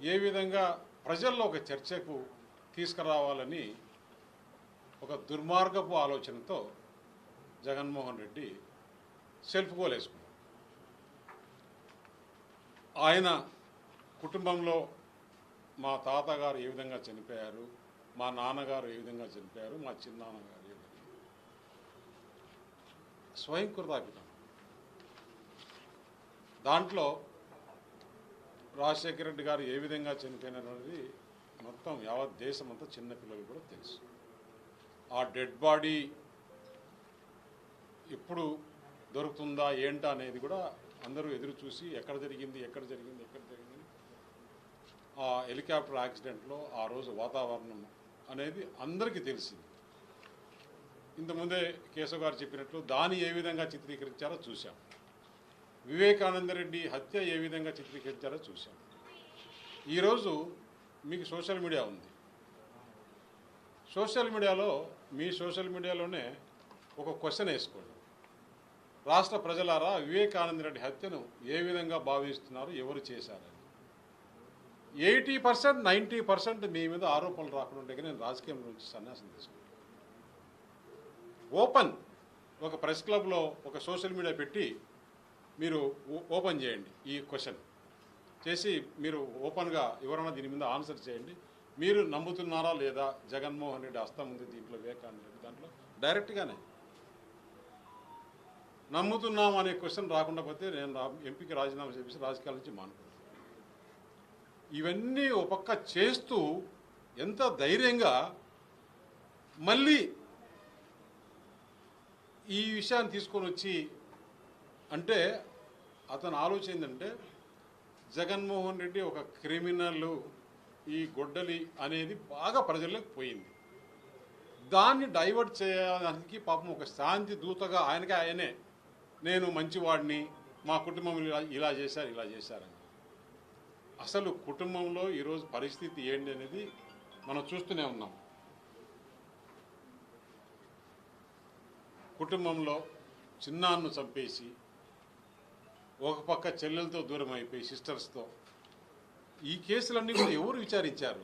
ఏ విధంగా ప్రజల్లో ఒక చర్చకు తీసుకురావాలని ఒక దుర్మార్గపు ఆలోచనతో జగన్మోహన్ రెడ్డి సెల్ఫ్ గోల్ వేసుకున్నారు. ఆయన కుటుంబంలో మా తాతగారు ఏ విధంగా చనిపోయారు, మా నాన్నగారు ఏ విధంగా చనిపోయారు, మా చిన్నాన్నగారు ఏ విధంగా, స్వయంకృతాపితం. దాంట్లో రాజశేఖర రెడ్డి గారు ఏ విధంగా చనిపోయినారనేది మొత్తం యావత్ దేశం అంతా చిన్నపిల్లలు కూడా తెలుసు. ఆ డెడ్ బాడీ ఎప్పుడు దొరుకుతుందా ఏంటా అనేది కూడా అందరూ ఎదురు చూసి ఎక్కడ జరిగింది. ఆ హెలికాప్టర్ యాక్సిడెంట్లో ఆ రోజు వాతావరణం అనేది అందరికీ తెలిసింది. ఇంతకుముందే కేశవ్ గారు చెప్పినట్లు దాన్ని ఏ విధంగా చిత్రీకరించారో చూశాం. వివేకానందరెడ్డి హత్య ఏ విధంగా చిత్రీకరించారో చూశాం. ఈరోజు మీకు సోషల్ మీడియా ఉంది. మీ సోషల్ మీడియాలోనే ఒక క్వశ్చన్ వేసుకోండి. రాష్ట్ర ప్రజలారా, వివేకానందరెడ్డి హత్యను ఏ విధంగా భావిస్తున్నారు, ఎవరు చేశారని. 80% 90% మీ మీద ఆరోపణలు రాకుండా నేను రాజకీయం నుంచి సన్యాసం తీసుకుంటాను. ఓపెన్ ఒక ప్రెస్ క్లబ్లో ఒక సోషల్ మీడియా పెట్టి మీరు ఓపెన్ చేయండి. ఈ క్వశ్చన్ చేసి మీరు ఓపెన్గా ఎవరైనా దీని మీద ఆన్సర్ చేయండి. మీరు నమ్ముతున్నారా లేదా జగన్మోహన్ రెడ్డి హస్తం ఉంది దీంట్లో, వివేకానంద రెడ్డి దాంట్లో డైరెక్ట్గానే నమ్ముతున్నాం అనే క్వశ్చన్ రాకుండా పోతే నేను ఎంపీకి రాజీనామా చేసి రాజకీయాల నుంచి మానుకుంటాను. ఇవన్నీ ఒక పక్క చేస్తూ ఎంత ధైర్యంగా మళ్ళీ ఈ విషయాన్ని తీసుకొని వచ్చి అంటే అతను ఆలోచన ఏంటంటే జగన్మోహన్ రెడ్డి ఒక క్రిమినల్, ఈ గొడ్డలి అనేది బాగా ప్రజల్లోకి పోయింది. దాన్ని డైవర్ట్ చేయడానికి పాపం ఒక శాంతి దూతగా ఆయనే నేను మంచివాడిని, మా కుటుంబం ఇలా చేశారని. అసలు కుటుంబంలో ఈరోజు పరిస్థితి ఏంటి అనేది మనం చూస్తూనే ఉన్నాం. కుటుంబంలో చిన్నాన్ను చంపేసి ఒక పక్క చెల్లెలతో దూరం అయిపోయి సిస్టర్స్తో, ఈ కేసులన్నీ కూడా ఎవరు విచారించారు?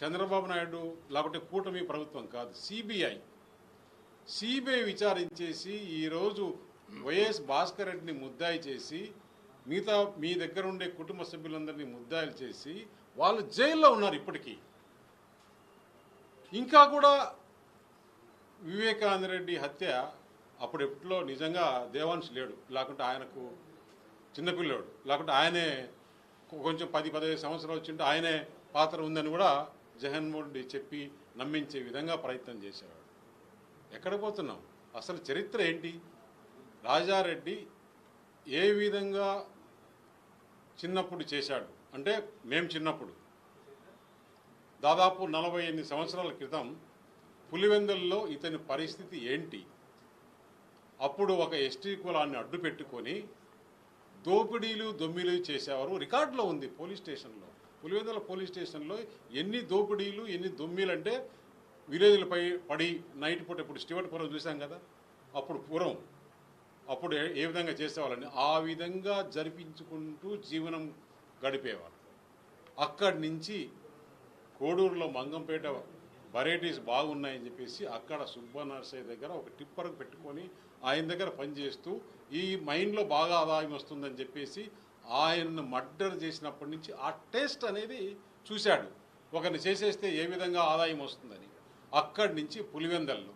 చంద్రబాబు నాయుడు లేకపోతే కూటమి ప్రభుత్వం కాదు, సిబిఐ విచారించేసి ఈరోజు వైఎస్ భాస్కర్ రెడ్డిని ముద్దాయి చేసి మిగతా మీ దగ్గర ఉండే కుటుంబ సభ్యులందరినీ ముద్దాయిలు చేసి వాళ్ళు జైల్లో ఉన్నారు. ఇప్పటికీ ఇంకా కూడా వివేకానందరెడ్డి హత్య అప్పుడెప్పుడో నిజంగా దేవాంశ్ లేడు, లేకుంటే ఆయనకు చిన్నపిల్లోడు, లేకుంటే ఆయనే కొంచెం 10-15 సంవత్సరాలు వచ్చింటే ఆయనే పాత్ర ఉందని కూడా జగన్మోహన్ రెడ్డి చెప్పి నమ్మించే విధంగా ప్రయత్నం చేసేవాడు. ఎక్కడ పోతున్నాం? అసలు చరిత్ర ఏంటి? రాజారెడ్డి ఏ విధంగా చిన్నప్పుడు చేశాడు అంటే, మేము చిన్నప్పుడు దాదాపు 48 సంవత్సరాల క్రితం పులివెందుల్లో ఇతని పరిస్థితి ఏంటి? అప్పుడు ఒక ఎస్టీ కులాన్ని అడ్డు పెట్టుకొని దోపిడీలు దొమ్మిలు చేసేవారు. రికార్డులో ఉంది పోలీస్ స్టేషన్లో, పులివెందుల పోలీస్ స్టేషన్లో ఎన్ని దోపిడీలు ఎన్ని దొమ్మిలు అంటే విలేజ్లపై పడి నైట్ పూట. ఇప్పుడు స్టీవర్ట్పురం చూసాం కదా, అప్పుడు ఏ విధంగా చేసేవాళ్ళని ఆ విధంగా జరిపించుకుంటూ జీవనం గడిపేవారు. అక్కడి నుంచి కోడూరులో మంగంపేట వెరైటీస్ బాగున్నాయని చెప్పేసి అక్కడ సుబ్బనర్సయ్య దగ్గర ఒక టిప్పర్ పెట్టుకొని ఆయన దగ్గర పనిచేస్తూ ఈ మైండ్లో బాగా ఆదాయం వస్తుందని చెప్పేసి ఆయన్ను మర్డర్ చేసినప్పటి నుంచి ఆ టేస్ట్ అనేది చూశాడు. ఒకరిని చేసేస్తే ఏ విధంగా ఆదాయం వస్తుందని. అక్కడి నుంచి పులివెందల్లో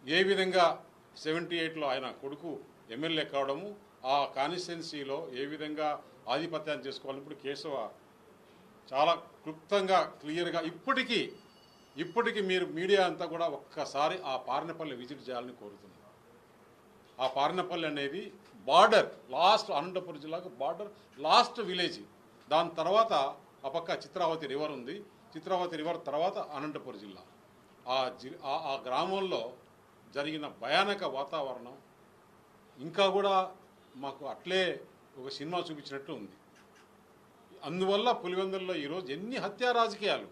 ఏ విధంగా 78లో ఆయన కొడుకు ఎమ్మెల్యే కావడము, ఆ కాన్స్టిట్యున్సీలో ఏ విధంగా ఆధిపత్యాన్ని చేసుకోవాలి. ఇప్పుడు కేశవ చాలా క్లుప్తంగా క్లియర్గా ఇప్పటికీ మీరు మీడియా అంతా కూడా ఒక్కసారి ఆ పార్నపల్లి విజిట్ చేయాలని కోరుతున్నాను. ఆ పార్నపల్లి అనేది బార్డర్, లాస్ట్ అనంతపురం జిల్లాకు బార్డర్ లాస్ట్ విలేజ్. దాని తర్వాత ఆ పక్క చిత్రావతి రివర్ ఉంది. చిత్రావతి రివర్ తర్వాత అనంతపురం జిల్లా. ఆ గ్రామంలో జరిగిన భయానక వాతావరణం ఇంకా కూడా మాకు అట్లే ఒక సినిమా చూపించినట్టు ఉంది. అందువల్ల పులివెందుల్లో ఈరోజు ఎన్ని హత్యా రాజకీయాలు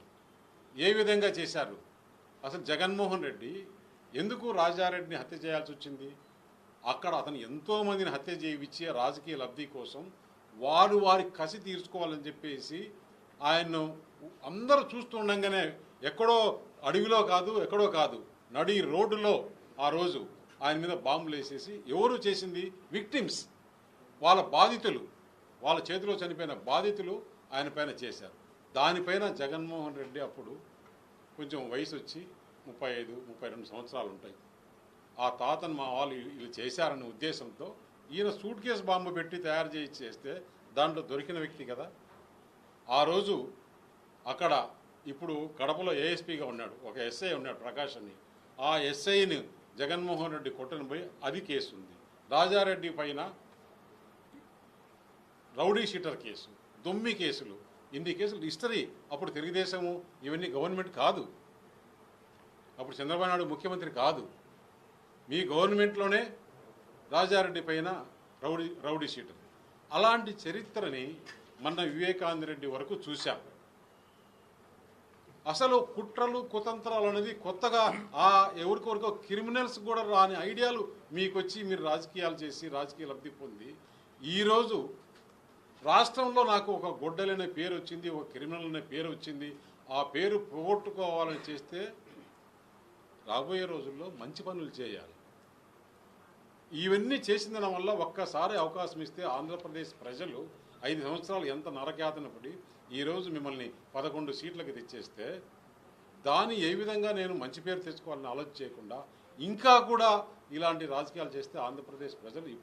ఏ విధంగా చేశారు. అసలు జగన్మోహన్ రెడ్డి ఎందుకు రాజారెడ్డిని హత్య చేయాల్సి వచ్చింది? అక్కడ అతను ఎంతోమందిని హత్య చేయించే రాజకీయ లబ్ధి కోసం వారు వారి కసి తీర్చుకోవాలని చెప్పేసి ఆయన్ను అందరూ చూస్తుండగానే ఎక్కడో అడవిలో కాదు, ఎక్కడో కాదు, నడి రోడ్డులో ఆ రోజు ఆయన మీద బాంబులు వేసేసి ఎవరు చేసింది? విక్టిమ్స్, వాళ్ళ బాధితులు, వాళ్ళ చేతిలో చనిపోయిన బాధితులు ఆయన పైన చేశారు. దానిపైన జగన్మోహన్ రెడ్డి అప్పుడు కొంచెం వయసు వచ్చి 35-32 సంవత్సరాలు ఉంటాయి. ఆ తాతను మా వాళ్ళు వీళ్ళు చేశారనే ఉద్దేశంతో ఈయన సూట్ కేసు బాంబు పెట్టి తయారు చేస్తే దాంట్లో దొరికిన వ్యక్తి కదా. ఆ రోజు అక్కడ ఇప్పుడు కడపలో ఏఎస్పీగా ఉన్నాడు ఒక ఎస్ఐ ఉన్నాడు ప్రకాష్ అని. ఆ ఎస్ఐని జగన్మోహన్ రెడ్డి కొట్టని పోయి అది కేసు ఉంది. రాజారెడ్డి పైన రౌడీ షీటర్ కేసు, దొమ్మి కేసులు, ఇన్ని కేసులు హిస్టరీ. అప్పుడు తెలుగుదేశము ఇవన్నీ గవర్నమెంట్ కాదు, అప్పుడు చంద్రబాబు నాయుడు ముఖ్యమంత్రి కాదు. మీ గవర్నమెంట్లోనే రాజారెడ్డి పైన రౌడీ షీటర్. అలాంటి చరిత్రని మన వివేకానంద రెడ్డి వరకు చూశాం. అసలు కుట్రలు కుతంత్రాలు అనేది కొత్తగా ఎవరికొరికో క్రిమినల్స్ కూడా రాని ఐడియాలు మీకు వచ్చి మీరు రాజకీయాలు చేసి రాజకీయ లబ్ధి పొంది ఈరోజు రాష్ట్రంలో నాకు ఒక గొడ్డలనే పేరు వచ్చింది, ఒక క్రిమినల్ అనే పేరు వచ్చింది. ఆ పేరు పోగొట్టుకోవాలని చేస్తే రాబోయే రోజుల్లో మంచి పనులు చేయాలి. ఇవన్నీ చేసిన వల్ల ఒక్కసారి అవకాశం ఇస్తే ఆంధ్రప్రదేశ్ ప్రజలు 5 సంవత్సరాలు ఎంత నరకయాతన పడి ఈరోజు మిమ్మల్ని 11 సీట్లకి తెచ్చేస్తే దాన్ని ఏ విధంగా నేను మంచి పేరు తెచ్చుకోవాలని ఆలోచన చేయకుండా ఇంకా కూడా ఇలాంటి రాజకీయాలు చేస్తే ఆంధ్రప్రదేశ్ ప్రజలు ఇప్పుడు